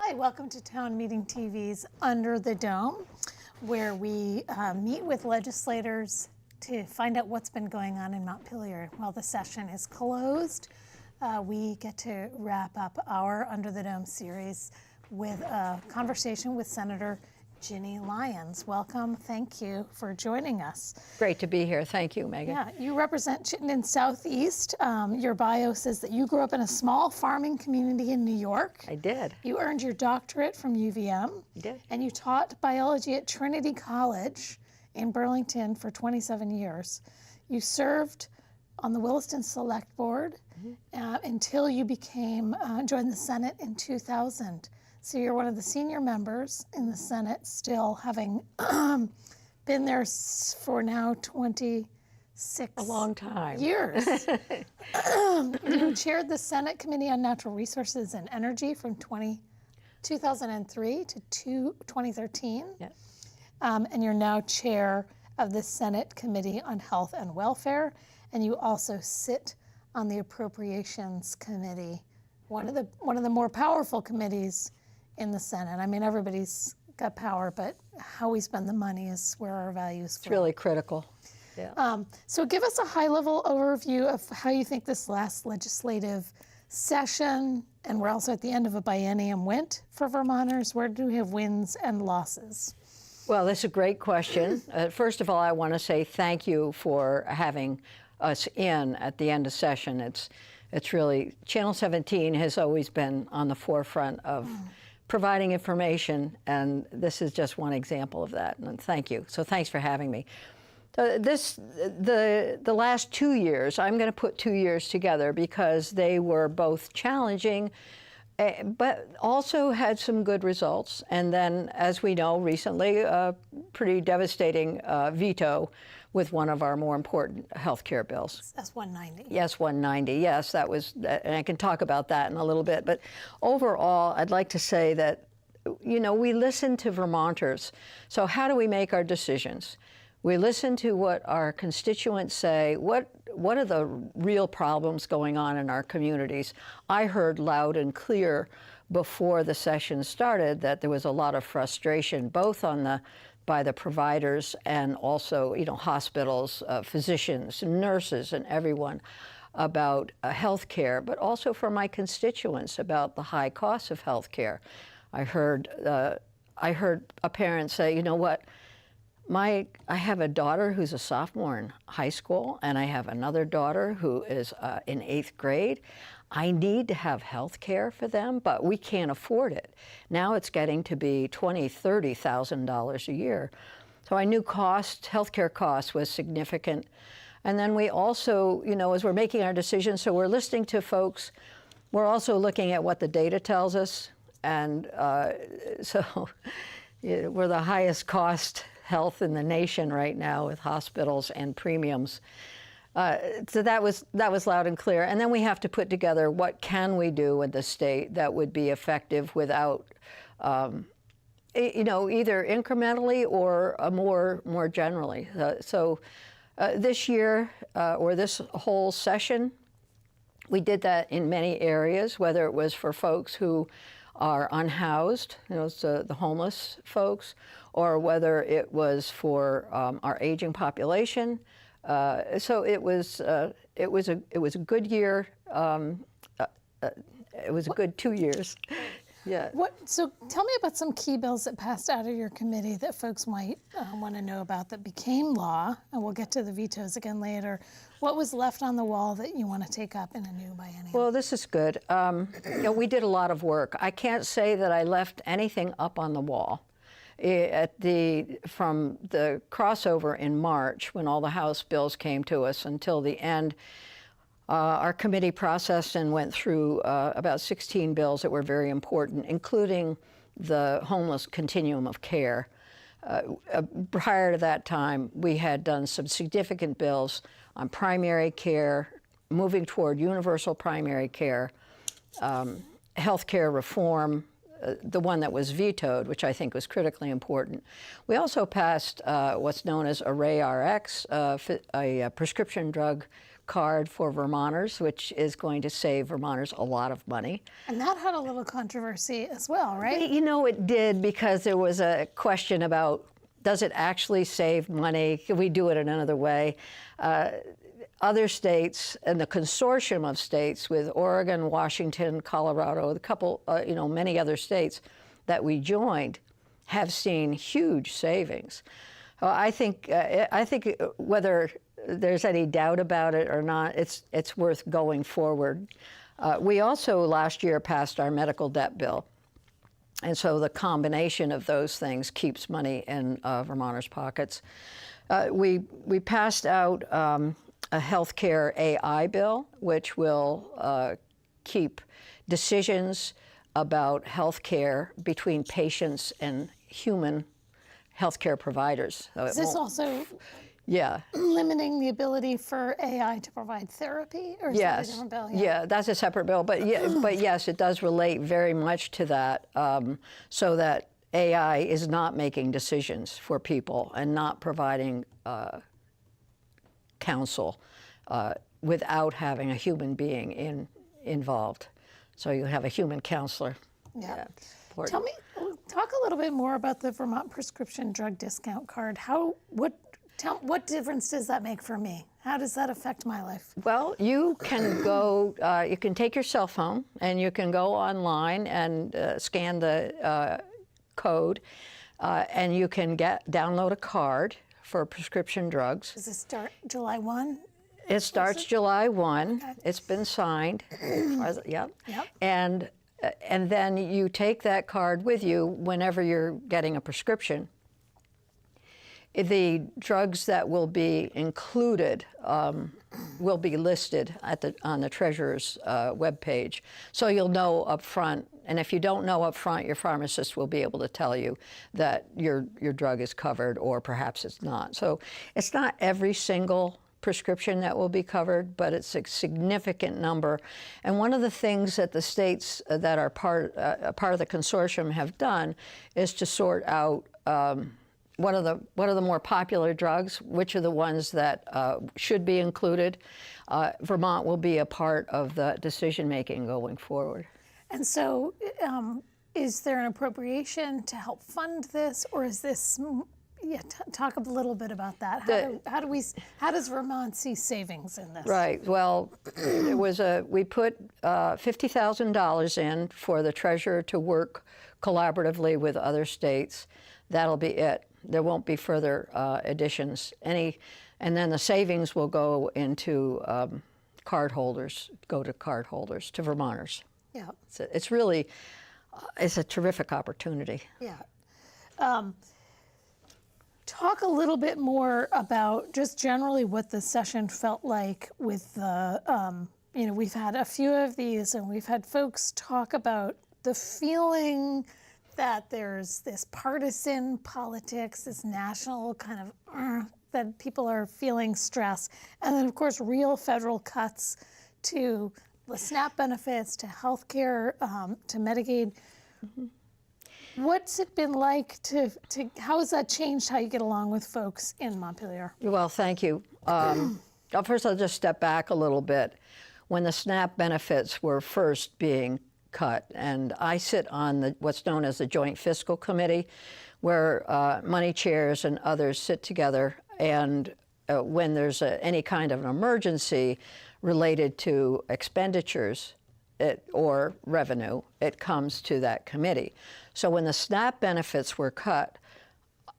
Hi, welcome to Town Meeting TV's Under the Dome, where we meet with legislators to find out what's been going on in Montpelier. While the session is closed, we get to wrap up our Under the Dome series with a conversation with Senator Ginny Lyons. Welcome. Thank you for joining us. Great to be here. Thank you, Megan. Yeah, you represent Chittenden Southeast. Your bio says that you grew up in a small farming community in New York. I did. You earned your doctorate from UVM. I did. And you taught biology at Trinity College in Burlington for 27 years. You served on the Williston Select Board until you joined the Senate in 2000. So you're one of the senior members in the Senate, still having been there for now 26 A long time. years. You chaired the Senate Committee on Natural Resources and Energy from 2003 to 2013. Yeah. And you're now chair of the Senate Committee on Health and Welfare. And you also sit on the Appropriations Committee, one of the more powerful committees in the Senate. I mean, everybody's got power, but how we spend the money is where our values It's really critical. Yeah. So give us a high-level overview of how you think this last legislative session, and we're also at the end of a biennium, went for Vermonters. Where do we have wins and losses? Well, that's a great question. First of all, I want to say thank you for having us in at the end of session. It's really, Channel 17 has always been on the forefront of providing information, and this is just one example of that, and thank you. So thanks for having me. The last 2 years, I'm going to put 2 years together because they were both challenging, but also had some good results. And then, as we know, recently, a pretty devastating veto with one of our more important health care bills. That's 190. Yes, 190. Yes, that was, and I can talk about that in a little bit. But overall, I'd like to say that, you know, we listen to Vermonters. So how do we make our decisions? We listen to what our constituents say. What are the real problems going on in our communities? I heard loud and clear before the session started that there was a lot of frustration, both by the providers and also, you know, hospitals, physicians, nurses, and everyone about health care, but also for my constituents about the high cost of health care. I heard a parent say, you know what, I have a daughter who's a sophomore in high school, and I have another daughter who is in 8th grade. I need to have health care for them, but we can't afford it. Now it's getting to be $20,000, $30,000 a year. So I knew health care costs was significant. And then we also, you know, as we're making our decisions, so we're listening to folks, we're also looking at what the data tells us. And so we're the highest cost health in the nation right now with hospitals and premiums. So that was loud and clear. And then we have to put together what can we do in the state that would be effective without, you know, either incrementally or more generally. This year or this whole session, we did that in many areas, whether it was for folks who are unhoused, you know, so the homeless folks, or whether it was for our aging population. So it was a good year. It was a good 2 years. Yeah. So tell me about some key bills that passed out of your committee that folks might want to know about that became law, and we'll get to the vetoes again later. What was left on the wall that you want to take up in a new biennium? Well, this is good. You know, we did a lot of work. I can't say that I left anything up on the wall. From the crossover in March, when all the House bills came to us, until the end, our committee processed and went through about 16 bills that were very important, including the homeless continuum of care. Prior to that time, we had done some significant bills on primary care, moving toward universal primary care, health care reform, the one that was vetoed, which I think was critically important. We also passed what's known as Array RX, a prescription drug card for Vermonters, which is going to save Vermonters a lot of money. And that had a little controversy as well, right? You know, it did, because there was a question about, does it actually save money? Can we do it in another way? Other states and the consortium of states with Oregon, Washington, Colorado, a couple, many other states that we joined have seen huge savings. I think whether there's any doubt about it or not, it's worth going forward. We also last year passed our medical debt bill. And so the combination of those things keeps money in Vermonters' pockets. We passed out a healthcare AI bill, which will keep decisions about healthcare between patients and human healthcare providers. So Is this also yeah. limiting the ability for AI to provide therapy, or is that a different bill? Yeah, that's a separate bill. But yes, it does relate very much to that, so that AI is not making decisions for people and not providing counsel without having a human being involved. So you have a human counselor. Yeah. Important. Talk a little bit more about the Vermont prescription drug discount card. What difference does that make for me? How does that affect my life? Well, you can go, you can take your cell phone and you can go online and scan the code, and you can download a card for prescription drugs. Does it start July 1? It starts July 1. Okay. It's been signed. Yep. Yep. And then you take that card with you whenever you're getting a prescription. The drugs that will be included will be listed on the Treasurer's webpage, so you'll know up front. And if you don't know up front, your pharmacist will be able to tell you that your drug is covered, or perhaps it's not. So it's not every single prescription that will be covered, but it's a significant number. And one of the things that the states that are part of the consortium have done is to sort out what are the more popular drugs, which are the ones that should be included. Vermont will be a part of the decision-making going forward. And so is there an appropriation to help fund this, or is this, talk a little bit about that. How does Vermont see savings in this? Right, well, we put $50,000 in for the treasurer to work collaboratively with other states. That'll be it. There won't be further additions. And then the savings will go into cardholders, to Vermonters. Yeah. It's really, it's a terrific opportunity. Yeah. Talk a little bit more about just generally what the session felt like with the, we've had a few of these, and we've had folks talk about the feeling that there's this partisan politics, this national kind of, that people are feeling stress. And then, of course, real federal cuts to the SNAP benefits, to healthcare, to Medicaid. Mm-hmm. What's it been like how has that changed how you get along with folks in Montpelier? Well, thank you. First, I'll just step back a little bit. When the SNAP benefits were first being cut, and I sit on what's known as the Joint Fiscal Committee, where money chairs and others sit together, and when there's any kind of an emergency related to expenditures or revenue, it comes to that committee. So when the SNAP benefits were cut,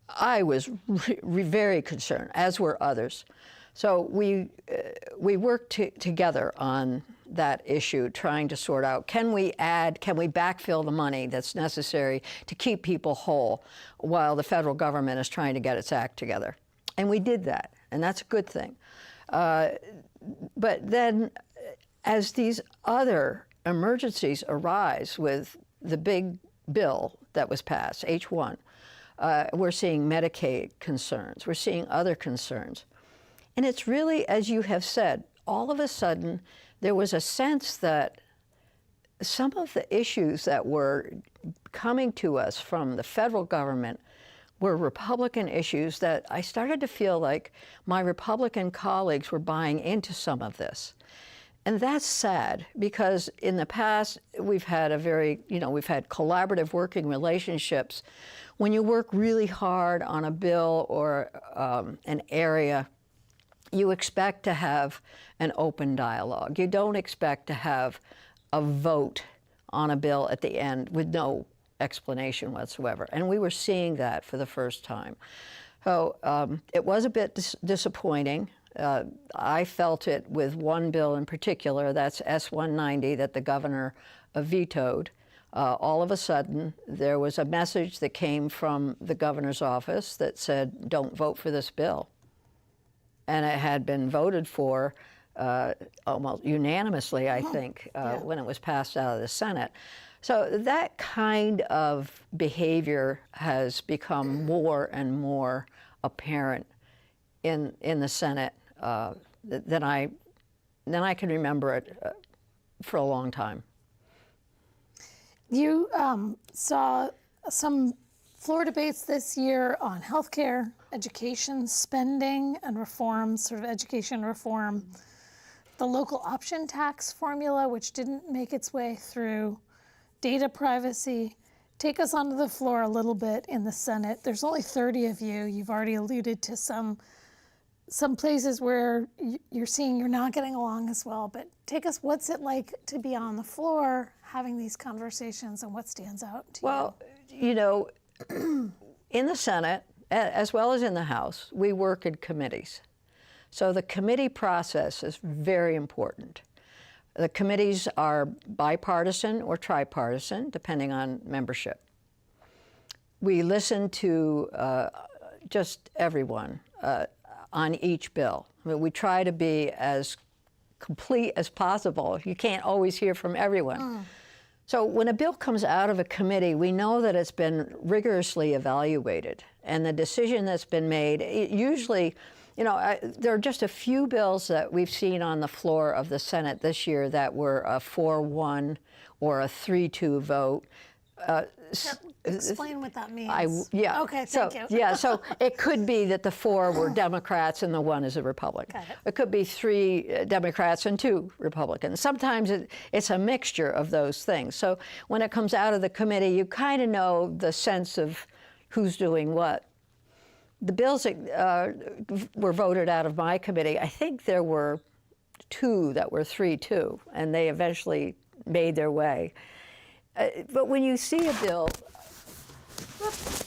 I was very concerned, as were others. So we worked together on that issue, trying to sort out, can we backfill the money that's necessary to keep people whole while the federal government is trying to get its act together? And we did that, and that's a good thing. But then as these other emergencies arise with the big bill that was passed, H1, we're seeing Medicaid concerns, we're seeing other concerns. And it's really, as you have said, all of a sudden, there was a sense that some of the issues that were coming to us from the federal government were Republican issues that I started to feel like my Republican colleagues were buying into some of this. And that's sad, because in the past, we've had we've had collaborative working relationships. When you work really hard on a bill or an area, you expect to have an open dialogue. You don't expect to have a vote on a bill at the end with no explanation whatsoever. And we were seeing that for the first time. So it was a bit disappointing. I felt it with one bill in particular, that's S-190, that the governor vetoed. All of a sudden, there was a message that came from the governor's office that said, don't vote for this bill. And it had been voted for almost unanimously, I think, when it was passed out of the Senate. So that kind of behavior has become more and more apparent in the Senate than I can remember it for a long time. You saw some floor debates this year on healthcare, education spending and reform, sort of education reform, the local option tax formula, which didn't make its way through, data privacy. Take us onto the floor a little bit in the Senate. There's only 30 of you. You've already alluded to some places where you're seeing you're not getting along as well, but take us, what's it like to be on the floor having these conversations, and what stands out to you? Well, you know, in the Senate, as well as in the House, we work in committees. So the committee process is very important. The committees are bipartisan or tripartisan, depending on membership. We listen to just everyone on each bill. I mean, we try to be as complete as possible. You can't always hear from everyone. So when a bill comes out of a committee, we know that it's been rigorously evaluated, and the decision that's been made, usually, you know, there are just a few bills that we've seen on the floor of the Senate this year that were a 4-1 or a 3-2 vote. Explain what that means. Yeah. Okay, thank you. Yeah, so it could be that the 4 were Democrats and the 1 is a Republican. It could be 3 Democrats and 2 Republicans. Sometimes it's a mixture of those things. So when it comes out of the committee, you kind of know the sense of who's doing what. The bills that were voted out of my committee, I think there were 2 that were 3-2, and they eventually made their way. But when you see a bill...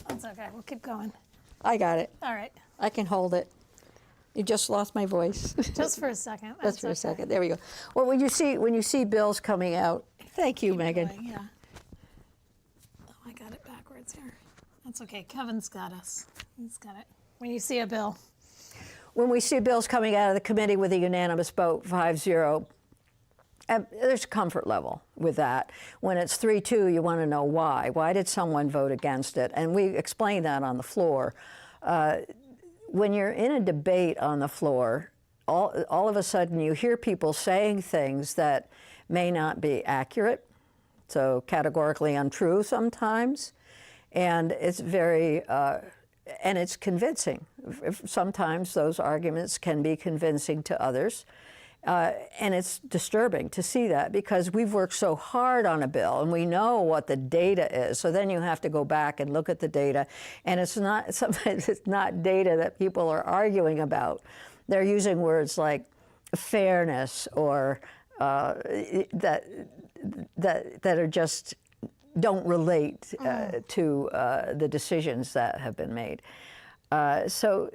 That's okay, we'll keep going. I got it. All right. I can hold it. You just lost my voice. Just for a second. Just for a second. There we go. Well, when you see bills coming out... Thank you, Megan. Going, yeah. Oh, I got it backwards here. That's okay. Kevin's got us. He's got it. When you see a bill. When we see bills coming out of the committee with a unanimous vote, 5-0, there's a comfort level with that. When it's 3-2, you want to know why. Why did someone vote against it? And we explain that on the floor. When you're in a debate on the floor, all of a sudden you hear people saying things that may not be accurate, so categorically untrue sometimes, and it's very, and it's convincing. Sometimes those arguments can be convincing to others. And it's disturbing to see that, because we've worked so hard on a bill and we know what the data is. So then you have to go back and look at the data, and sometimes it's not data that people are arguing about. They're using words like fairness or that are just don't relate to the decisions that have been made. So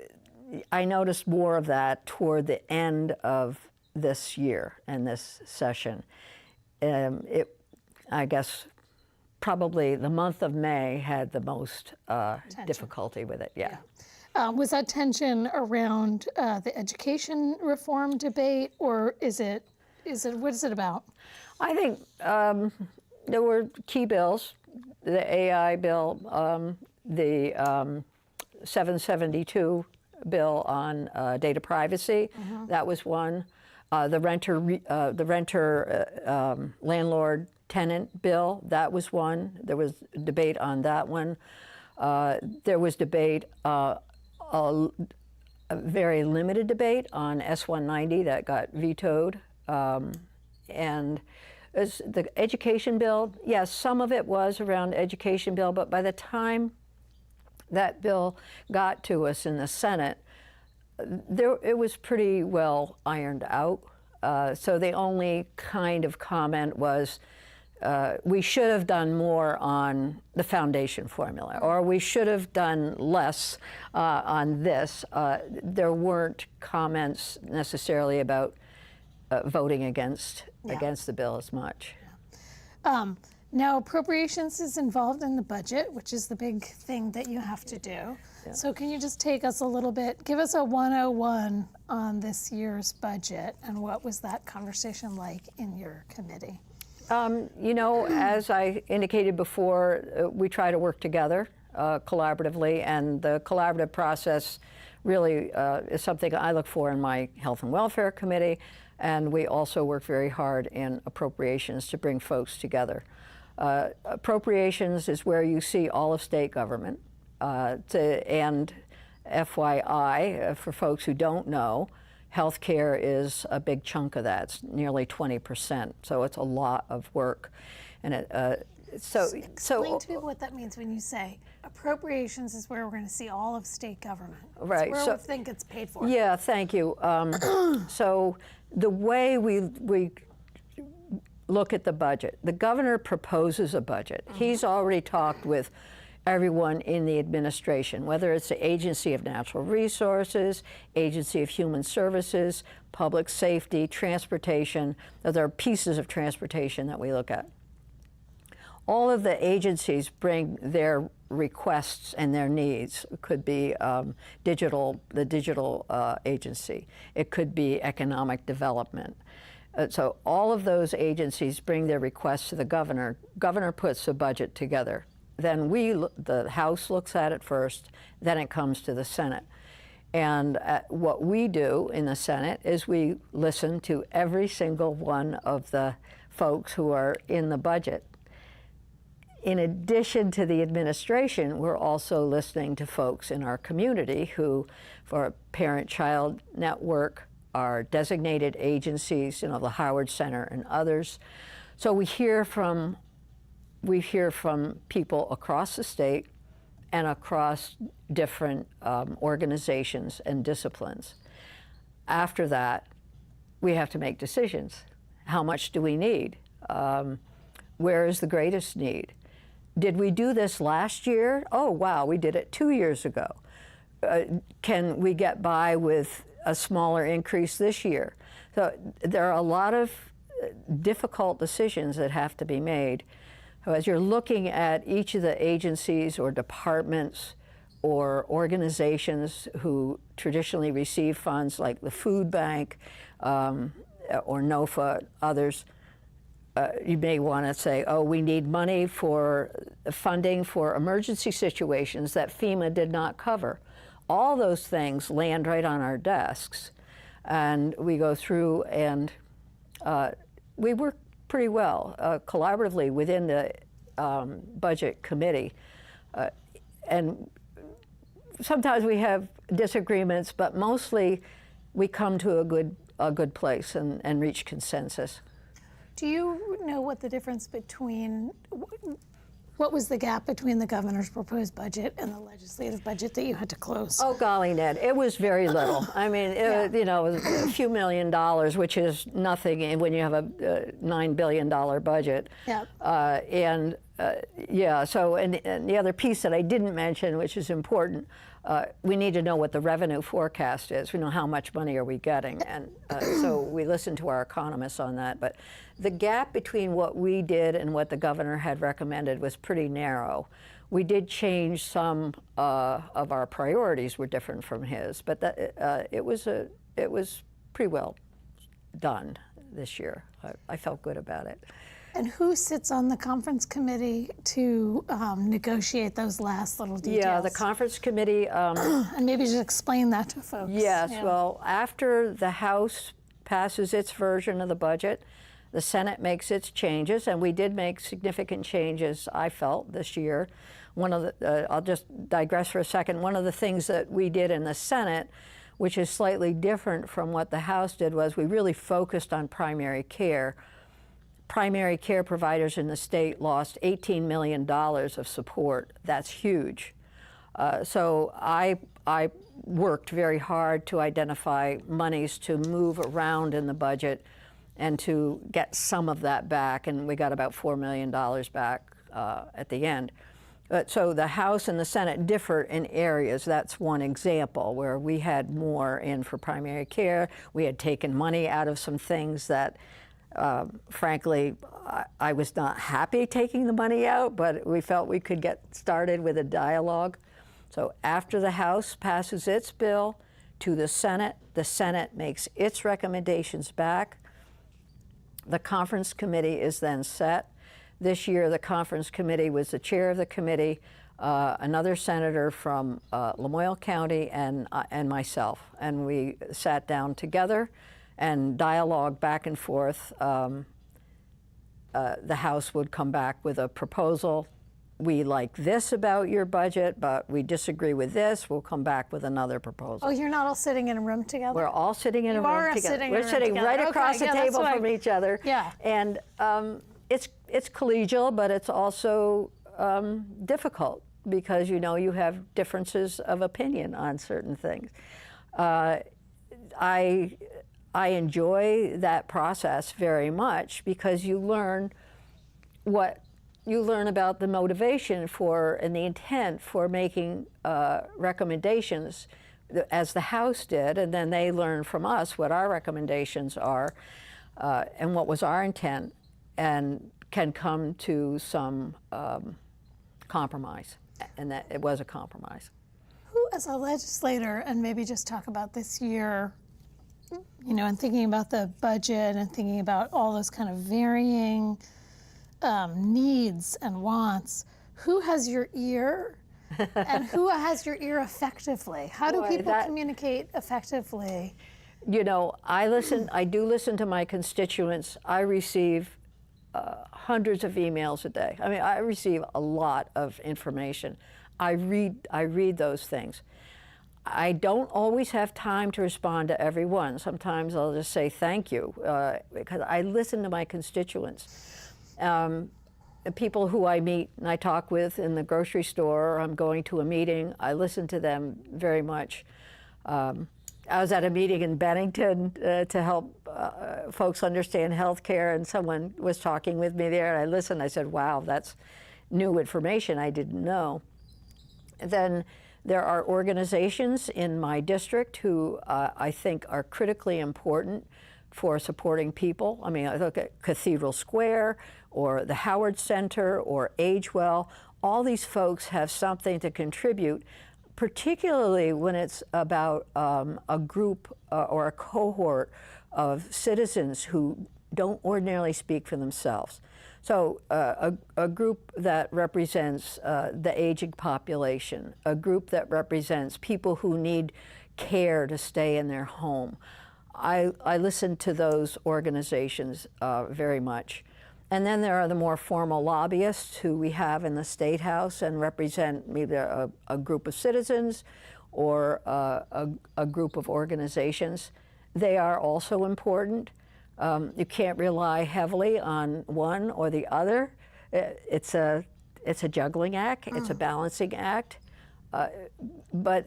I noticed more of that toward the end of this year and this session. I guess probably the month of May had the most difficulty with it. Yeah. Was that tension around the education reform debate, or what is it about? I think there were key bills, the AI bill, the 772 bill on data privacy. That was one. The renter landlord tenant bill, that was one. There was debate on that one. There was debate, a very limited debate on S-190 that got vetoed. And as the education bill, yes, some of it was around education bill, but by the time that bill got to us in the Senate, it was pretty well ironed out. So the only kind of comment was, we should have done more on the foundation formula, or we should have done less on this. There weren't comments necessarily about voting against the bill as much. Now, appropriations is involved in the budget, which is the big thing that you have to do. Yeah. So can you just take us a little bit, give us a 101 on this year's budget, and what was that conversation like in your committee? You know, as I indicated before, we try to work together collaboratively, and the collaborative process really is something I look for in my Health and Welfare Committee, and we also work very hard in appropriations to bring folks together. Appropriations is where you see all of state government, and FYI, for folks who don't know, healthcare is a big chunk of that. It's nearly 20%, so it's a lot of work. And explain to people what that means when you say appropriations is where we're going to see all of state government. Right. It's where we think it's paid for. Yeah, thank you. So the way we look at the budget, the governor proposes a budget. He's already talked with everyone in the administration, whether it's the Agency of Natural Resources, Agency of Human Services, Public Safety, Transportation. There are pieces of transportation that we look at. All of the agencies bring their requests and their needs. It could be the digital agency. It could be economic development. So all of those agencies bring their requests to the governor. Governor puts a budget together. Then the House looks at it first, then it comes to the Senate. And what we do in the Senate is we listen to every single one of the folks who are in the budget. In addition to the administration, we're also listening to folks in our community who, for Parent-Child Network, are designated agencies, you know, the Howard Center and others. So we hear from people across the state and across different organizations and disciplines. After that, we have to make decisions. How much do we need? Where is the greatest need? Did we do this last year? Oh, wow, we did it 2 years ago. Can we get by with a smaller increase this year? So there are a lot of difficult decisions that have to be made. So as you're looking at each of the agencies or departments or organizations who traditionally receive funds, like the Food Bank or NOFA, others, you may want to say, oh, we need money for funding for emergency situations that FEMA did not cover. All those things land right on our desks, and we go through and we work pretty well collaboratively within the budget committee. And sometimes we have disagreements, but mostly we come to a good place and reach consensus. Do you know what the difference what was the gap between the governor's proposed budget and the legislative budget that you had to close? Oh, golly, Ned, it was very little. I mean, you know, it was a few $1 million, which is nothing when you have a $9 billion budget. Yeah. Yeah, so, and the other piece that I didn't mention, which is important, we need to know what the revenue forecast is. We know how much money are we getting, and so we listen to our economists on that. But the gap between what we did and what the governor had recommended was pretty narrow. We did change some of our priorities were different from his, but it was pretty well done this year. I felt good about it. And who sits on the conference committee to negotiate those last little details? Yeah, the conference committee. And maybe just explain that to folks. Yes, yeah. Well, after the House passes its version of the budget, The Senate makes its changes, and we did make significant changes, I felt, this year. One of the, I'll just digress for a second. One of the things that we did in the Senate, which is slightly different from what the House did, was we really focused on primary care. Primary care providers in the state lost $18 million of support. That's huge. So I worked very hard to identify monies to move around in the budget and to get some of that back, and we got about $4 million back at the end. So the House and the Senate differ in areas. That's one example where we had more in for primary care. We had taken money out of some things that, frankly, I was not happy taking the money out, but we felt we could get started with a dialogue. So after the House passes its bill to the Senate makes its recommendations back. The conference committee is then set. This year, the conference committee was the chair of the committee, another senator from Lamoille County, and myself. And we sat down together and dialogued back and forth. The House would come back with a proposal. We like this about your budget, but we disagree with this. We'll come back with another proposal. Oh, you're not all sitting in a room together? We're all sitting in a room together. We're sitting right across the table from each other. Yeah. And it's collegial, but it's also difficult because, you know, you have differences of opinion on certain things. I enjoy that process very much because you learn about the motivation for and the intent for making recommendations, as the House did, and then they learn from us what our recommendations are and what was our intent, and can come to some compromise, and that it was a compromise. Who, as a legislator, and maybe just talk about this year, you know, and thinking about the budget and thinking about all those kind of varying needs and wants, who has your ear and who has your ear effectively? How do people communicate effectively? You know, I do listen to my constituents. I receive hundreds of emails a day. I mean, I receive a lot of information. I read those things. I don't always have time to respond to everyone. Sometimes I'll just say thank you because I listen to my constituents. People who I meet and I talk with in the grocery store, or I'm going to a meeting, I listen to them very much. I was at a meeting in Bennington to help folks understand healthcare, and someone was talking with me there, and I listened. I said, wow, that's new information I didn't know. Then there are organizations in my district who I think are critically important for supporting people. I mean, I look at Cathedral Square or the Howard Center or AgeWell. All these folks have something to contribute, particularly when it's about a group or a cohort of citizens who don't ordinarily speak for themselves. So a group that represents the aging population, a group that represents people who need care to stay in their home. I listen to those organizations very much. And then there are the more formal lobbyists who we have in the State House and represent either a group of citizens or a group of organizations. They are also important. You can't rely heavily on one or the other. It's a juggling act. It's a balancing act. But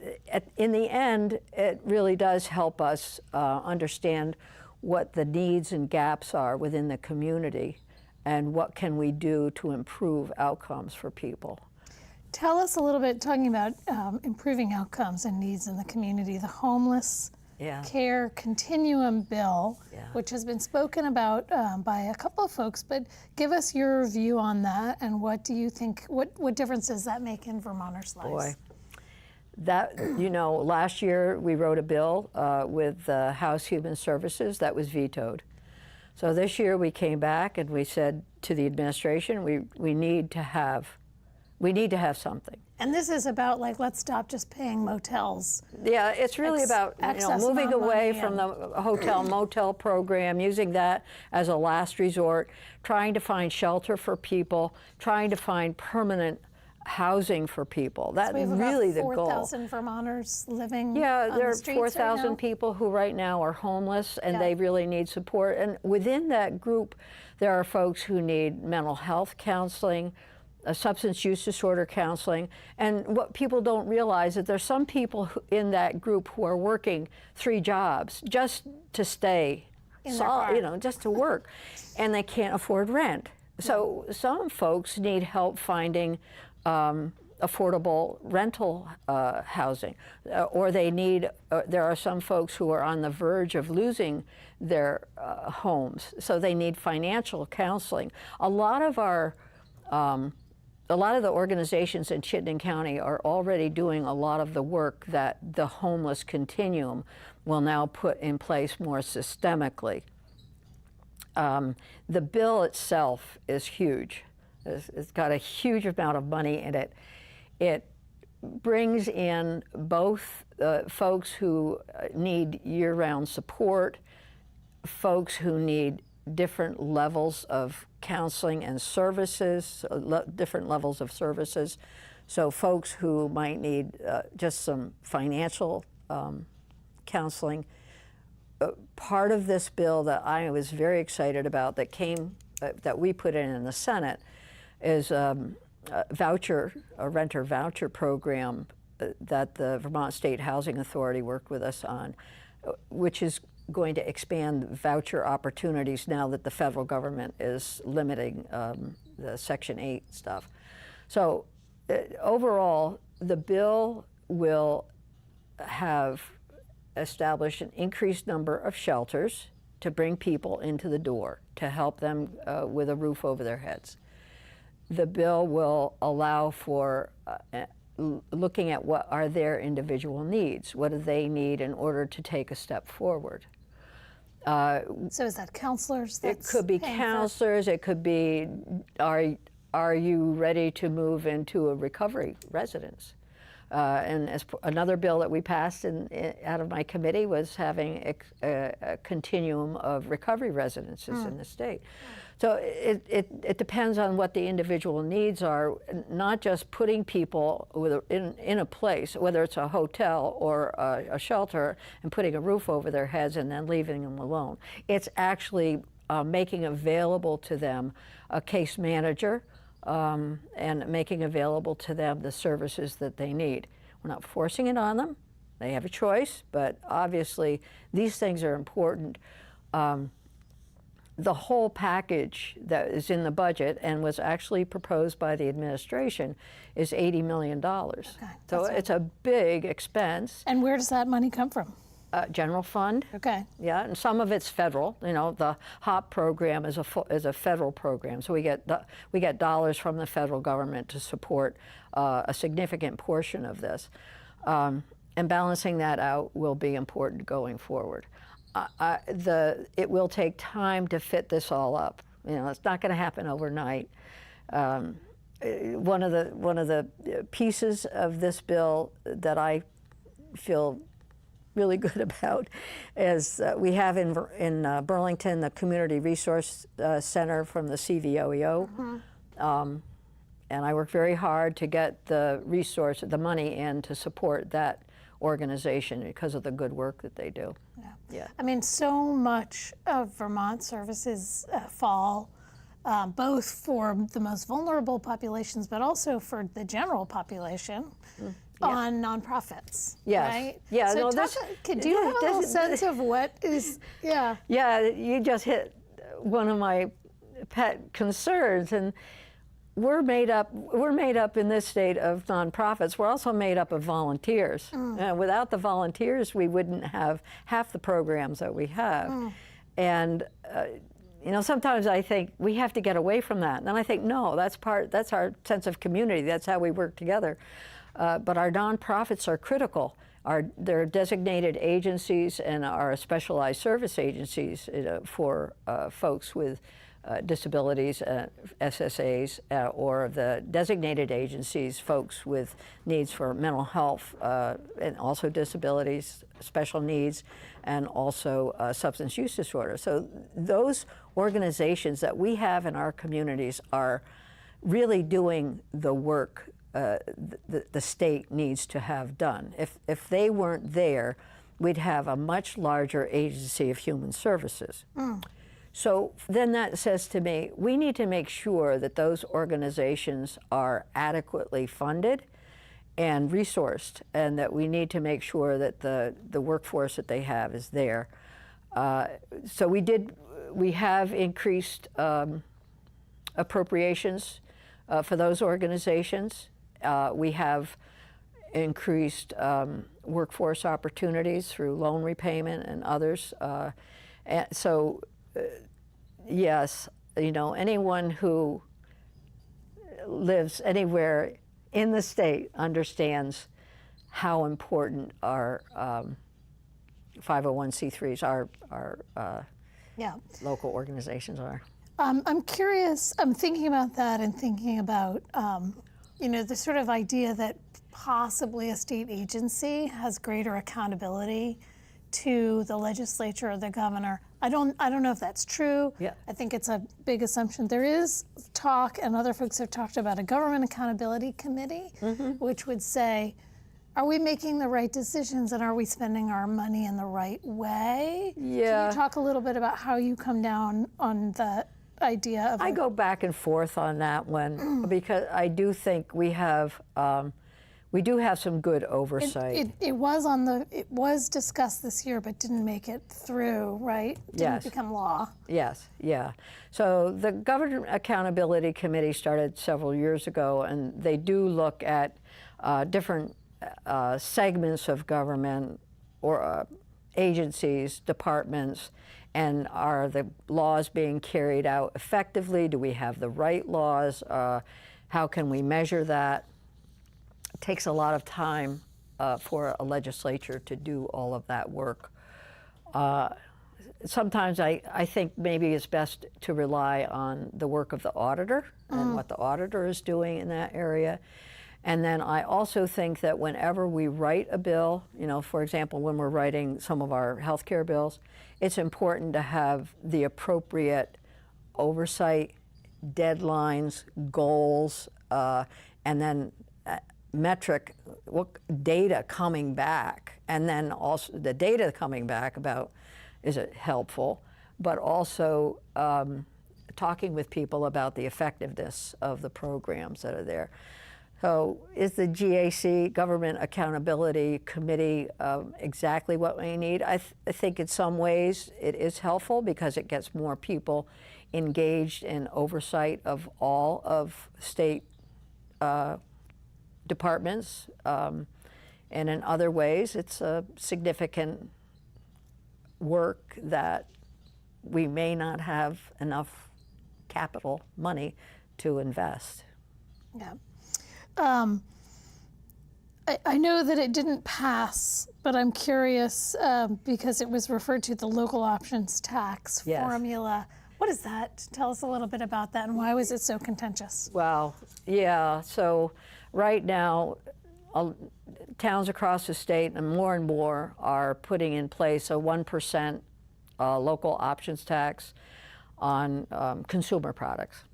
in the end, it really does help us understand what the needs and gaps are within the community and what can we do to improve outcomes for people. Tell us a little bit, talking about improving outcomes and needs in the community, the homeless care continuum bill, which has been spoken about by a couple of folks, but give us your view on that, and what do you think, what difference does that make in Vermonters' lives? Boy, that, you know, last year we wrote a bill with House Human Services that was vetoed. So this year we came back and we said to the administration, we need to have We need to have something. And this is about, like, let's stop just paying motels. Yeah, it's really about moving away from the hotel motel program, using that as a last resort, trying to find shelter for people, trying to find permanent housing for people. That's really the goal. 4,000 Vermonters living Yeah, on there the are streets 4,000 right now. people who right now are homeless, and Yeah. they really need support. And within that group, there are folks who need mental health counseling, substance use disorder counseling, and what people don't realize is there's some people in that group who are working 3 jobs just to stay, In their car. just to work, and they can't afford rent. So some folks need help finding affordable rental housing, or they need. There are some folks who are on the verge of losing their homes, so they need financial counseling. A lot of the organizations in Chittenden County are already doing a lot of the work that the homeless continuum will now put in place more systemically. The bill itself is huge. It's got a huge amount of money in it. It brings in both folks who need year-round support, folks who need different levels of counseling and services, different levels of services. So folks who might need just some financial counseling. Part of this bill that I was very excited about that we put in the Senate is a renter voucher program that the Vermont State Housing Authority worked with us on, which is going to expand voucher opportunities now that the federal government is limiting the Section 8 stuff. So overall, the bill will have established an increased number of shelters to bring people into the door, to help them with a roof over their heads. The bill will allow for looking at what are their individual needs. What do they need in order to take a step forward? So is that counselors? It could be counselors. It could be, are you ready to move into a recovery residence? And as another bill that we passed out of my committee was having a continuum of recovery residences in the state. So it depends on what the individual needs are, not just putting people in a place, whether it's a hotel or a shelter, and putting a roof over their heads and then leaving them alone. It's actually making available to them a case manager, and making available to them the services that they need. We're not forcing it on them. They have a choice, but obviously these things are important. The whole package that is in the budget and was actually proposed by the administration is $80 million. Okay, so it's a big expense. And where does that money come from? General fund. Okay. Yeah, and some of it's federal. The HOP program is a federal program, so we get dollars from the federal government to support a significant portion of this, and balancing that out will be important going forward. It will take time to fit this all up. It's not going to happen overnight. One of the pieces of this bill that I feel really good about is we have in Burlington the Community Resource Center from the CVOEO, and I worked very hard to get the money in to support that organization because of the good work that they do. Yeah. I mean, so much of Vermont services fall both for the most vulnerable populations, but also for the general population. On nonprofits, yes. Right? Yeah. So do you have a little sense of what is? Yeah. Yeah, you just hit one of my pet concerns, and we're made up in this state of nonprofits. We're also made up of volunteers. Without the volunteers, we wouldn't have half the programs that we have. And sometimes I think we have to get away from that. And then I think, no, that's our sense of community. That's how we work together. But our nonprofits are critical. There are designated agencies and are specialized service agencies for folks with disabilities, SSAs, or the designated agencies, folks with needs for mental health and also disabilities, special needs, and also substance use disorder. So those organizations that we have in our communities are really doing the work the state needs to have done. If they weren't there, we'd have a much larger agency of human services. So then that says to me, we need to make sure that those organizations are adequately funded and resourced, and that we need to make sure that the workforce that they have is there. So we have increased appropriations for those organizations. We have increased workforce opportunities through loan repayment and others. And so, yes, you know, anyone who lives anywhere in the state understands how important our 501c3s, our local organizations are. I'm curious, I'm thinking about that and thinking about, you know, the sort of idea that possibly a state agency has greater accountability to the legislature or the governor. I don't know if that's true. Yeah. I think it's a big assumption. There is talk, and other folks have talked about a government accountability committee, which would say, are we making the right decisions and are we spending our money in the right way? Yeah. Can you talk a little bit about how you come down on the idea of I go back and forth on that one because I do think we do have some good oversight. It was discussed this year, but didn't make it through, right? Didn't become law. Yes, yeah. So the Government Accountability Committee started several years ago, and they do look at different segments of government or agencies, departments, and are the laws being carried out effectively? Do we have the right laws? How can we measure that? It takes a lot of time for a legislature to do all of that work. Sometimes I think maybe it's best to rely on the work of the auditor and what the auditor is doing in that area. And then I also think that whenever we write a bill, you know, for example, when we're writing some of our healthcare bills, it's important to have the appropriate oversight, deadlines, goals, and then metric data coming back, and then also the data coming back about, is it helpful, but also talking with people about the effectiveness of the programs that are there. So is the GAC, Government Accountability Committee, exactly what we need? I think in some ways it is helpful because it gets more people engaged in oversight of all of state departments. And in other ways, it's a significant work that we may not have enough capital money to invest. Yeah. I know that it didn't pass, but I'm curious because it was referred to the local options tax formula. What is that? Tell us a little bit about that and why was it so contentious? Well, yeah, so right now towns across the state and more are putting in place a 1% local options tax on consumer products.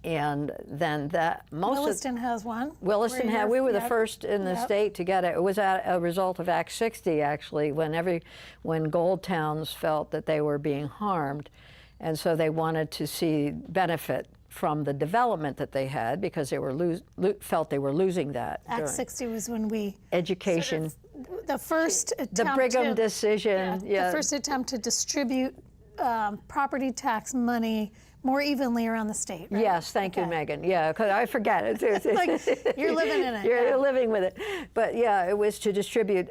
And then that Williston has one. Williston had. We were the first in the state to get it. It was a result of Act 60, actually, when gold towns felt that they were being harmed, and so they wanted to see benefit from the development that they had because they were felt they were losing that. Act 60 was when we education. Sort of, the first attempt. The Brigham decision. Yeah. The first attempt to distribute property tax money more evenly around the state, right? Yes, thank you, Megan. Yeah, because I forget it. It's like you're living in it. You're living with it. But yeah, it was to distribute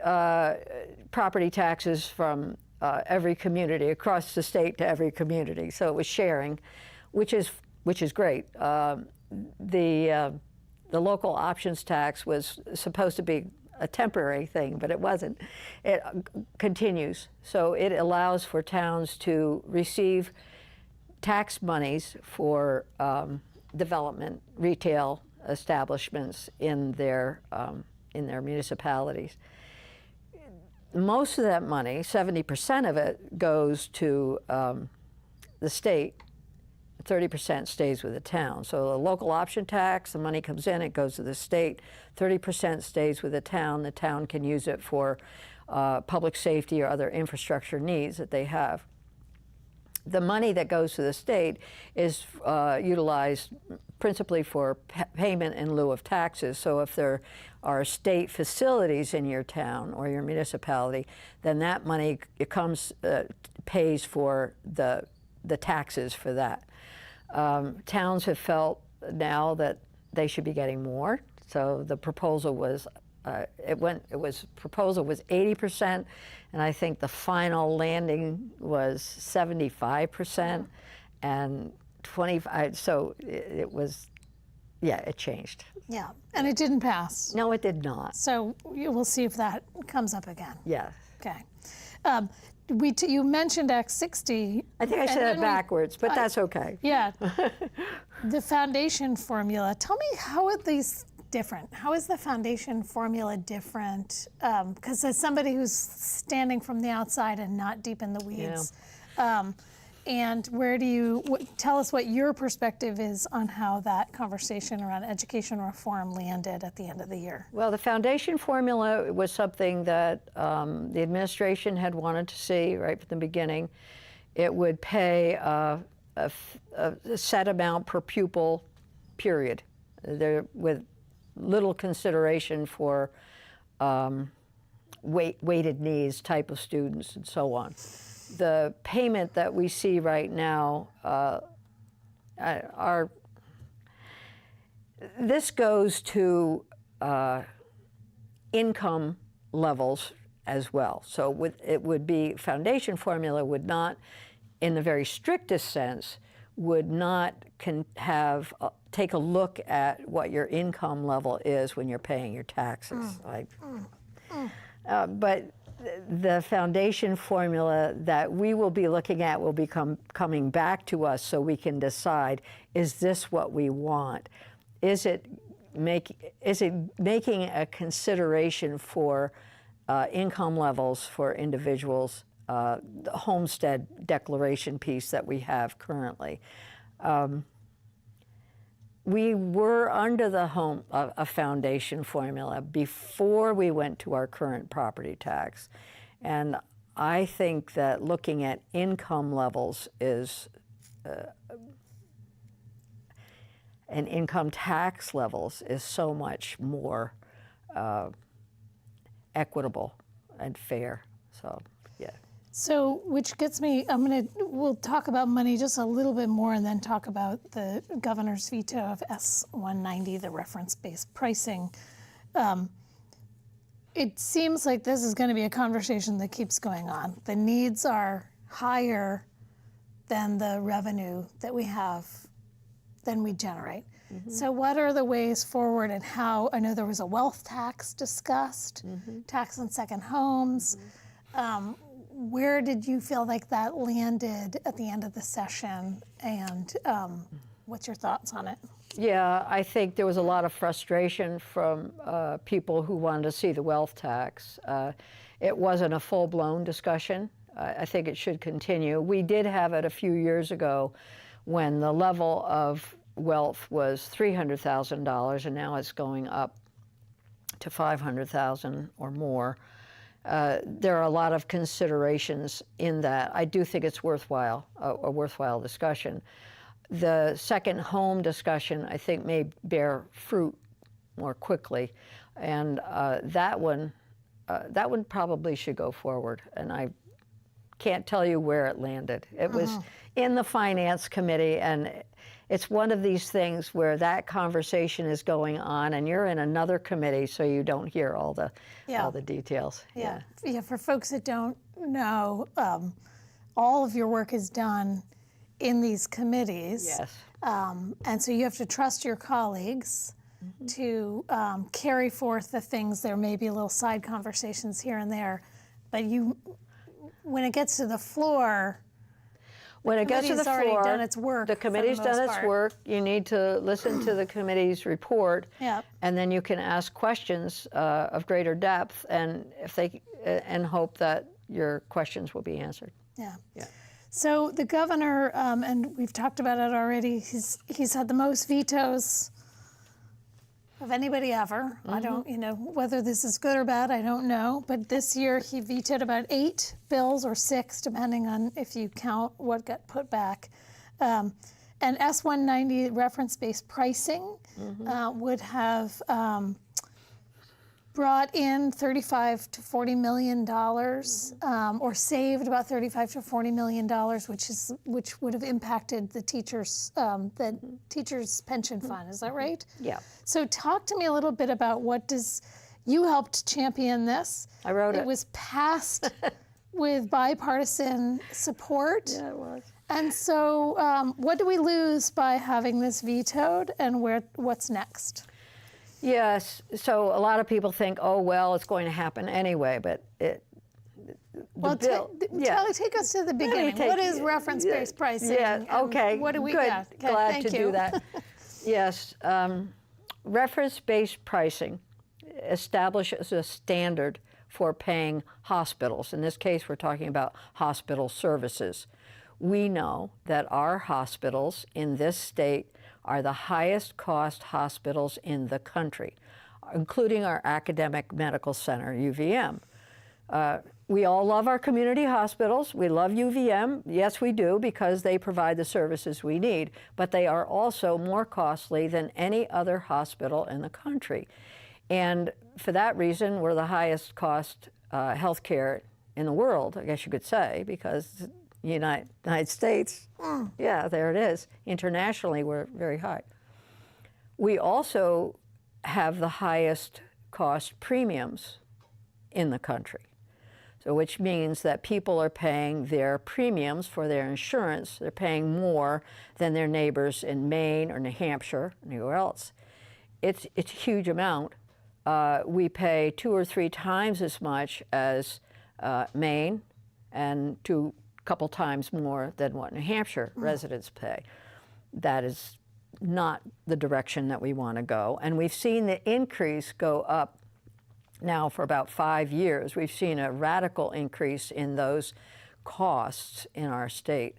property taxes from every community across the state to every community. So it was sharing, which is great. The local options tax was supposed to be a temporary thing, but it wasn't. It continues. So it allows for towns to receive tax monies for development, retail establishments in their municipalities. Most of that money, 70% of it, goes to the state. 30% stays with the town. So the local option tax, the money comes in, it goes to the state. 30% stays with the town. The town can use it for public safety or other infrastructure needs that they have. The money that goes to the state is utilized principally for payment in lieu of taxes. So if there are state facilities in your town or your municipality, then that money pays for the taxes for that. Towns have felt now that they should be getting more. So the proposal was proposal was 80%, and I think the final landing was 75%, and 25. So it was, yeah, it changed. Yeah, and it didn't pass. No, it did not. So we'll see if that comes up again. Yes. Okay. You mentioned Act 60. I think I said it backwards, but that's okay. Yeah. The foundation formula. Tell me, how are these different? How is the foundation formula different? Because as somebody who's standing from the outside and not deep in the weeds, and tell us what your perspective is on how that conversation around education reform landed at the end of the year. Well, the foundation formula was something that the administration had wanted to see right from the beginning. It would pay a set amount per pupil, period, with little consideration for weighted needs type of students and so on. The payment that we see right now this goes to income levels as well. So it would be, foundation formula would not, in the very strictest sense, would not take a look at what your income level is when you're paying your taxes. But the foundation formula that we will be looking at will be coming back to us so we can decide, is this what we want? Is it making a consideration for income levels for individuals, the homestead declaration piece that we have currently? We were under a foundation formula before we went to our current property tax. And I think that looking at income levels and income tax levels is so much more equitable and fair. So, yeah. So, which gets me, we'll talk about money just a little bit more and then talk about the governor's veto of S-190, the reference-based pricing. It seems like this is going to be a conversation that keeps going on. The needs are higher than the revenue that we have, than we generate. Mm-hmm. So what are the ways forward, and how? I know there was a wealth tax discussed, tax on second homes. Where did you feel like that landed at the end of the session, and what's your thoughts on it? Yeah, I think there was a lot of frustration from people who wanted to see the wealth tax. It wasn't a full-blown discussion. I think it should continue. We did have it a few years ago when the level of wealth was $300,000, and now it's going up to $500,000 or more. There are a lot of considerations in that. I do think it's worthwhile, a worthwhile discussion. The second home discussion, I think, may bear fruit more quickly, and that one probably should go forward. And I can't tell you where it landed. It was in the Finance Committee, and it's one of these things where that conversation is going on, and you're in another committee, so you don't hear all the details. Yeah. For folks that don't know, all of your work is done in these committees. Yes. And so you have to trust your colleagues. to carry forth the things. There may be a little side conversations here and there, but when it gets to the floor, when it gets to the already floor, done its work the committee's for the done most its part. work. You need to listen to the committee's report, Yep. and then you can ask questions of greater depth, and and hope that your questions will be answered. Yeah. So the governor, and we've talked about it already, he's had the most vetoes of anybody ever. I don't, whether this is good or bad, I don't know. But this year he vetoed about 8 bills or 6, depending on if you count what got put back. And S-190 reference-based pricing would have brought in $35 to $40 million, or saved about $35 to $40 million, which would have impacted the teachers' pension fund. Is that right? Yeah. So talk to me a little bit about you helped champion this. I wrote it. It was passed with bipartisan support. Yeah, it was. And so what do we lose by having this vetoed, and what's next? Yes. So a lot of people think, oh, well, it's going to happen anyway, but Take us to the beginning. What is reference-based pricing? Yeah, okay. What do we Good. got? Okay, Glad thank to you. do that. Yes. Reference-based pricing establishes a standard for paying hospitals. In this case, we're talking about hospital services. We know that our hospitals in this state are the highest cost hospitals in the country, including our academic medical center, UVM. We all love our community hospitals. We love UVM. Yes, we do, because they provide the services we need, but they are also more costly than any other hospital in the country. And for that reason, we're the highest cost healthcare in the world, I guess you could say, because United States, yeah, there it is. Internationally, we're very high. We also have the highest cost premiums in the country. So which means that people are paying their premiums for their insurance. They're paying more than their neighbors in Maine or New Hampshire, anywhere else. It's a huge amount. We pay 2 or 3 times as much as Maine, and a couple times more than what New Hampshire residents pay. That is not the direction that we want to go. And we've seen the increase go up now for about 5 years. We've seen a radical increase in those costs in our state.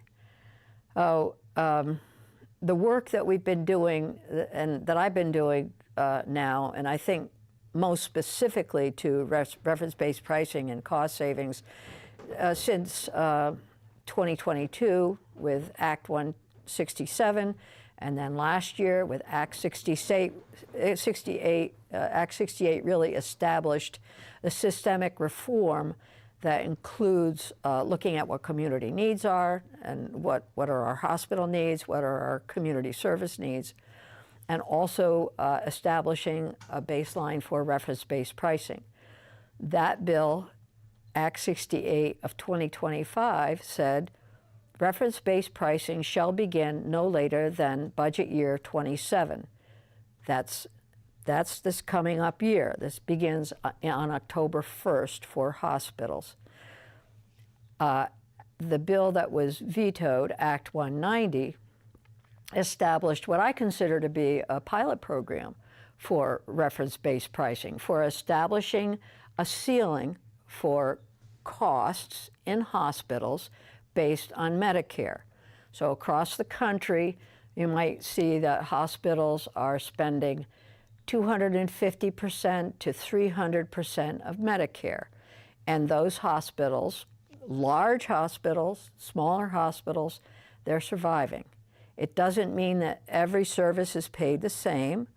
The work that we've been doing, and that I've been doing now, and I think most specifically to reference-based pricing and cost savings since 2022 with Act 167, and then last year with Act 68, Act 68 really established a systemic reform that includes looking at what community needs are, and what are our hospital needs, what are our community service needs, and also establishing a baseline for reference-based pricing. That bill, Act 68 of 2025, said reference-based pricing shall begin no later than budget year 27. That's this coming up year. This begins on October 1st for hospitals. The bill that was vetoed, Act 190, established what I consider to be a pilot program for reference-based pricing, for establishing a ceiling for costs in hospitals based on Medicare. So across the country, you might see that hospitals are spending 250% to 300% of Medicare. And those hospitals, large hospitals, smaller hospitals, they're surviving. It doesn't mean that every service is paid the same.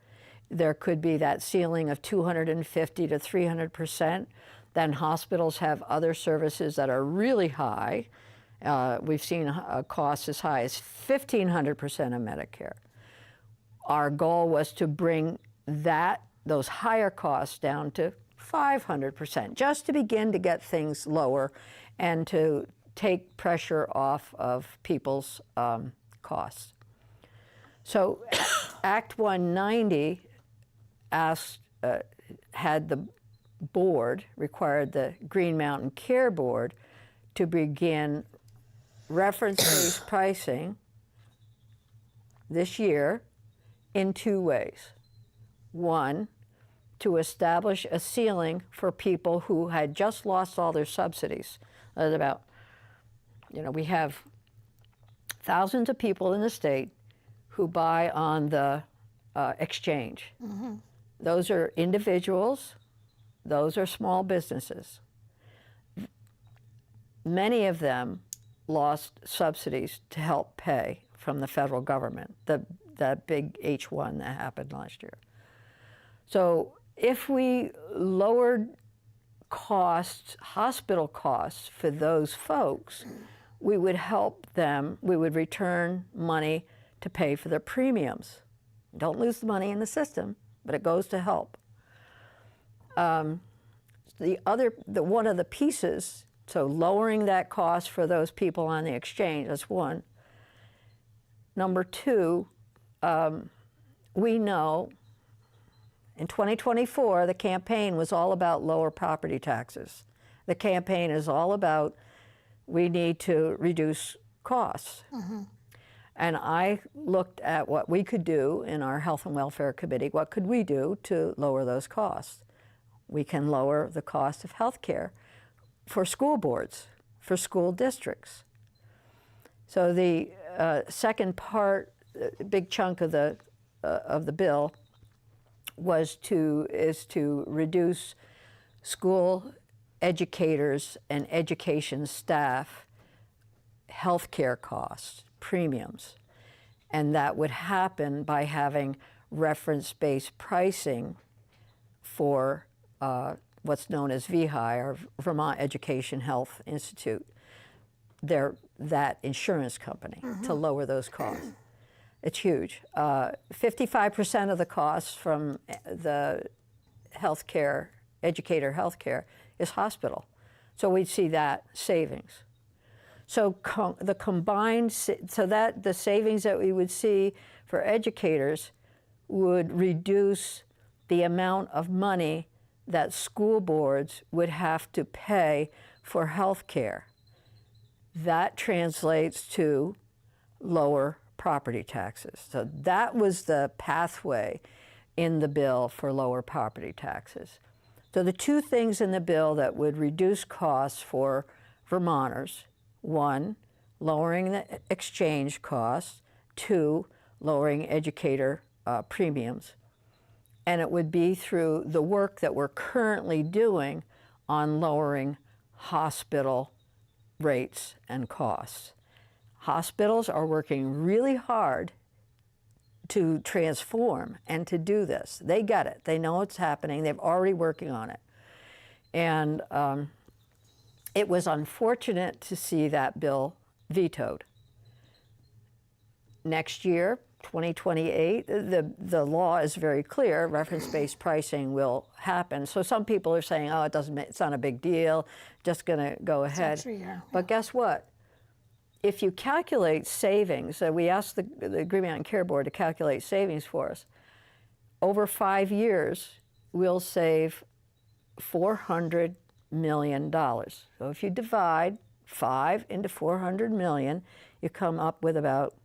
There could be that ceiling of 250 to 300%. Then hospitals have other services that are really high. We've seen costs as high as 1,500% of Medicare. Our goal was to bring those higher costs down to 500%, just to begin to get things lower and to take pressure off of people's costs. So Act 190 had the board, required the Green Mountain Care Board to begin reference-based pricing this year in 2 ways. One, to establish a ceiling for people who had just lost all their subsidies. That's about, we have thousands of people in the state who buy on the exchange. Mm-hmm. Those are individuals, those are small businesses. Many of them lost subsidies to help pay from the federal government, that big H1 that happened last year. So if we lowered costs, hospital costs for those folks, we would help them, we would return money to pay for their premiums. Don't lose the money in the system, but it goes to help. One of the pieces, so lowering that cost for those people on the exchange, that's one. Number two, we know in 2024, the campaign was all about lower property taxes. The campaign is all about we need to reduce costs. Mm-hmm. And I looked at what we could do in our Health and Welfare Committee. What could we do to lower those costs? We can lower the cost of health care for school boards, for school districts. So the second part, big chunk of the bill, is to reduce school educators and education staff health care costs, premiums. And that would happen by having reference-based pricing for what's known as VHI, or Vermont Education Health Institute, that insurance company, mm-hmm. to lower those costs. It's huge. 55% of the costs from the healthcare, educator healthcare, is hospital. So we'd see that savings. So the savings that we would see for educators would reduce the amount of money that school boards would have to pay for health care. That translates to lower property taxes. So that was the pathway in the bill for lower property taxes. So the two things in the bill that would reduce costs for Vermonters: one, lowering the exchange costs; two, lowering educator premiums. And it would be through the work that we're currently doing on lowering hospital rates and costs. Hospitals are working really hard to transform and to do this. They get it. They know it's happening. They're already working on it. And it was unfortunate to see that bill vetoed. Next year, 2028, the law is very clear. Reference-based pricing will happen. So some people are saying, oh, it's not a big deal, just going to go ahead. Actually, yeah. But guess what? If you calculate savings, we asked the Green Mountain Care Board to calculate savings for us. Over 5 years, we'll save $400 million. So if you divide 5 into 400 million, you come up with about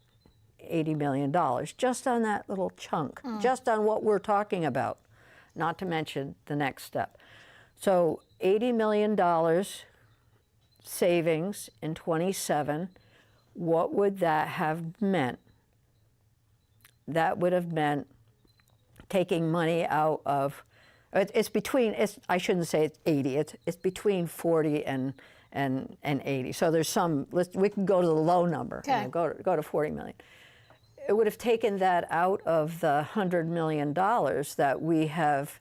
$80 million, just on that little chunk, just on what we're talking about, not to mention the next step. So $80 million savings in 27, what would that have meant? That would have meant taking money out of, I shouldn't say it's 80, it's between 40 and 80. So there's we can go to the low number, okay. Go to 40 million. It would have taken that out of the $100 million that we have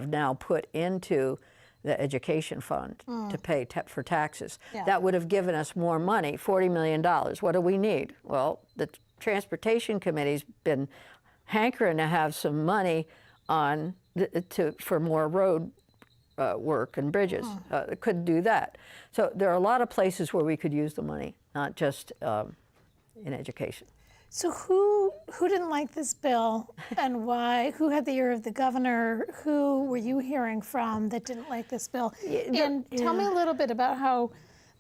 now put into the education fund to pay for taxes. Yeah. That would have given us more money, $40 million. What do we need? Well, the Transportation Committee's been hankering to have some money for more road work and bridges. Could do that. So there are a lot of places where we could use the money, not just in education. So who didn't like this bill and why? Who had the ear of the governor? Who were you hearing from that didn't like this bill? And tell me a little bit about how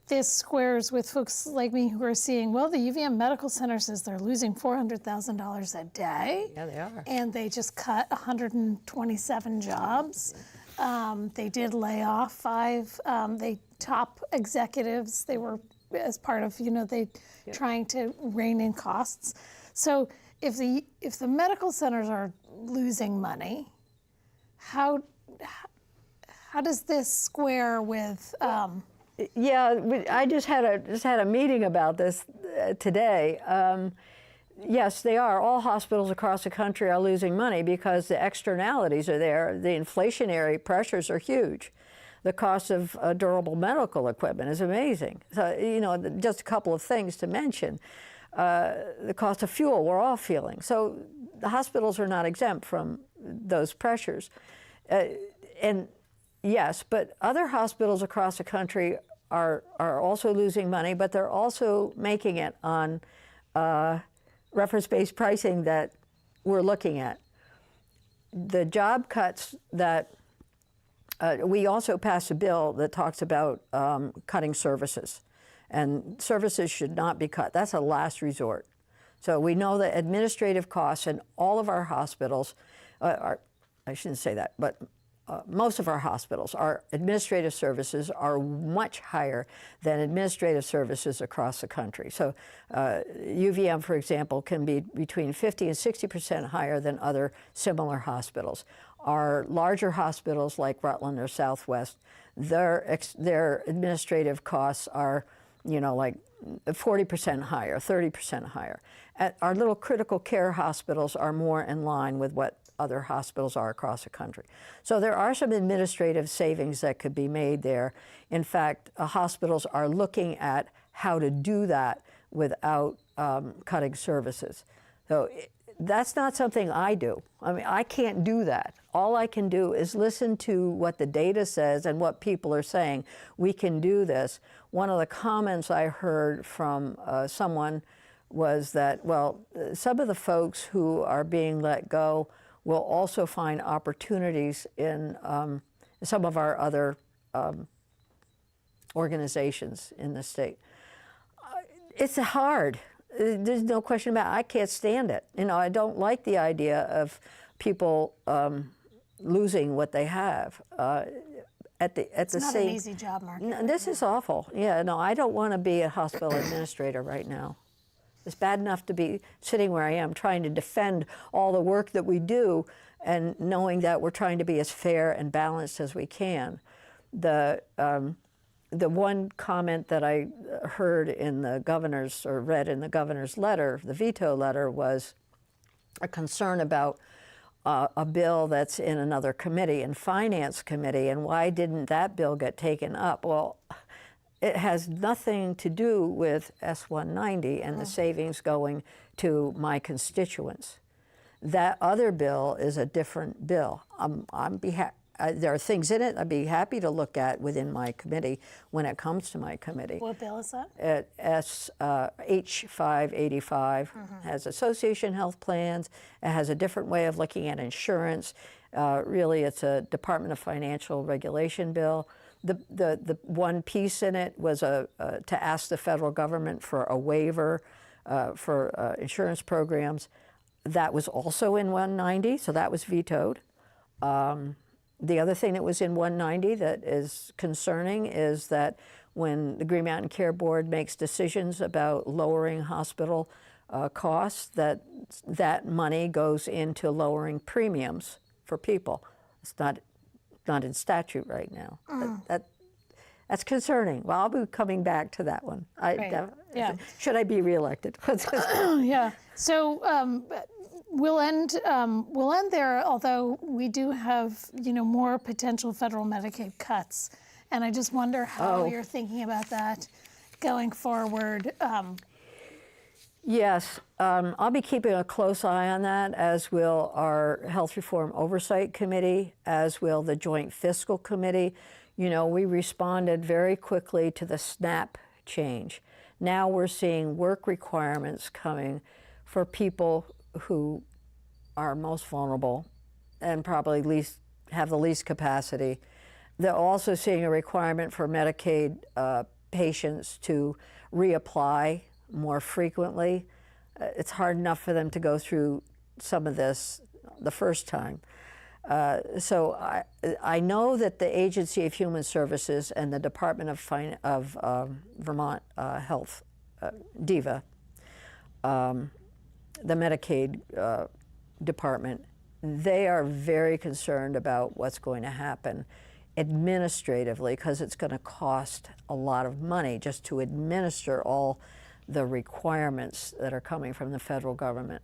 this squares with folks like me who are seeing, well, the UVM Medical Center says they're losing $400,000 a day. Yeah, they are. And they just cut 127 jobs. They did lay off 5 top executives. They were as part of, trying to rein in costs. So if the medical centers are losing money, how does this square with? Yeah, I just had a meeting about this today. Yes, they are. All hospitals across the country are losing money because the externalities are there. The inflationary pressures are huge. The cost of durable medical equipment is amazing. So, just a couple of things to mention. The cost of fuel, we're all feeling. So the hospitals are not exempt from those pressures. And yes, but other hospitals across the country are also losing money, but they're also making it on reference-based pricing that we're looking at. The job cuts that we also passed a bill that talks about cutting services, and services should not be cut. That's a last resort. So we know that administrative costs in all of our hospitals I shouldn't say that, but most of our hospitals, our administrative services are much higher than administrative services across the country. So UVM, for example, can be between 50 and 60% higher than other similar hospitals. Our larger hospitals like Rutland or Southwest, their administrative costs are, like 40% higher, 30% higher. Our little critical care hospitals are more in line with what other hospitals are across the country. So there are some administrative savings that could be made there. In fact, hospitals are looking at how to do that without cutting services. So that's not something I do. I mean, I can't do that. All I can do is listen to what the data says and what people are saying. We can do this. One of the comments I heard from someone was that, well, some of the folks who are being let go will also find opportunities in some of our other organizations in the state. It's hard. There's no question about it. I can't stand it. I don't like the idea of people losing what they have. It's not an easy job market. No, this is awful. Yeah, no, I don't want to be a hospital administrator right now. It's bad enough to be sitting where I am trying to defend all the work that we do and knowing that we're trying to be as fair and balanced as we can. The one comment that I heard in the governor's, or read in the governor's letter, the veto letter, was a concern about a bill that's in another committee, in Finance Committee, and why didn't that bill get taken up? Well, it has nothing to do with S-190 and the savings going to my constituents. That other bill is a different bill. There are things in it I'd be happy to look at within my committee when it comes to my committee. What bill is that? H585 has association health plans. It has a different way of looking at insurance. Really, it's a Department of Financial Regulation bill. The one piece in it was to ask the federal government for a waiver for insurance programs. That was also in 190, so that was vetoed. The other thing that was in 190 that is concerning is that when the Green Mountain Care Board makes decisions about lowering hospital costs, that money goes into lowering premiums for people. It's not in statute right now. That's concerning. Well, I'll be coming back to that one. Yeah. Should I be reelected? Yeah. So we'll end there. Although we do have more potential federal Medicaid cuts, and I just wonder how you're thinking about that going forward. Yes, I'll be keeping a close eye on that, as will our Health Reform Oversight Committee, as will the Joint Fiscal Committee. We responded very quickly to the SNAP change. Now we're seeing work requirements coming for people who are most vulnerable and probably have the least capacity. They're also seeing a requirement for Medicaid patients to reapply more frequently. It's hard enough for them to go through some of this the first time. So I know that the Agency of Human Services and the Department of Vermont Health, DEVA, the Medicaid department, they are very concerned about what's going to happen administratively, because it's going to cost a lot of money just to administer all the requirements that are coming from the federal government.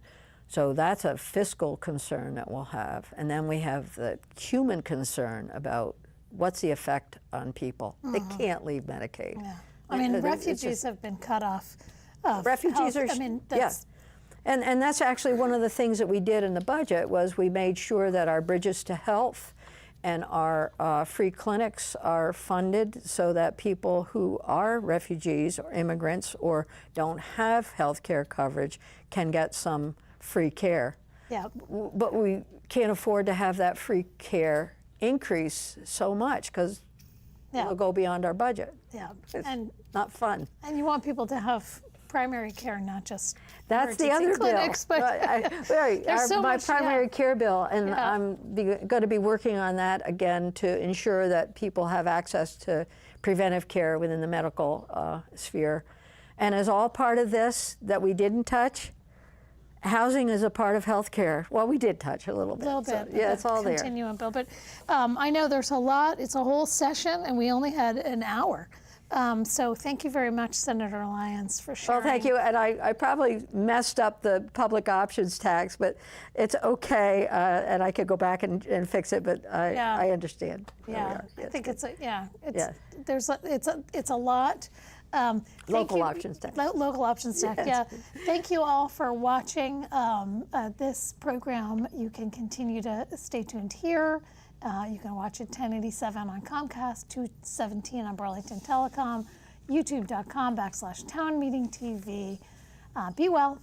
So that's a fiscal concern that we'll have. And then we have the human concern about what's the effect on people. They can't leave Medicaid. Yeah. I mean, refugees have been cut off. Refugees health. are, I mean, that's, And that's actually one of the things that we did in the budget, was we made sure that our Bridges to Health and our free clinics are funded so that people who are refugees or immigrants or don't have health care coverage can get some free care. yeah. But we can't afford to have that free care increase so much, because Yeah. it'll go beyond our budget. Yeah. It's And not fun. you want people to have primary care, not just That's the emergency other clinics, bill. There's so my much, primary care bill, and Yeah. I'm going to be working on that again to ensure that people have access to preventive care within the medical sphere. And as all part of this that we didn't touch, housing is a part of health care. Well, we did touch a little bit. So, yeah, it's all there. Continuum bill, but I know there's a lot. It's a whole session, and we only had an hour. So thank you very much, Senator Lyons, for sharing. Well, thank you. And I probably messed up the public options tax, but it's okay. And I could go back and fix it, but I understand. Yeah, Yes. I think it's a, yeah, it's, Yes. it's a lot. Local options tax. Local options tax, Yes. yeah. Thank you all for watching this program. You can continue to stay tuned here. You can watch it 1087 on Comcast, 217 on Burlington Telecom, youtube.com/Town Meeting TV. Be well.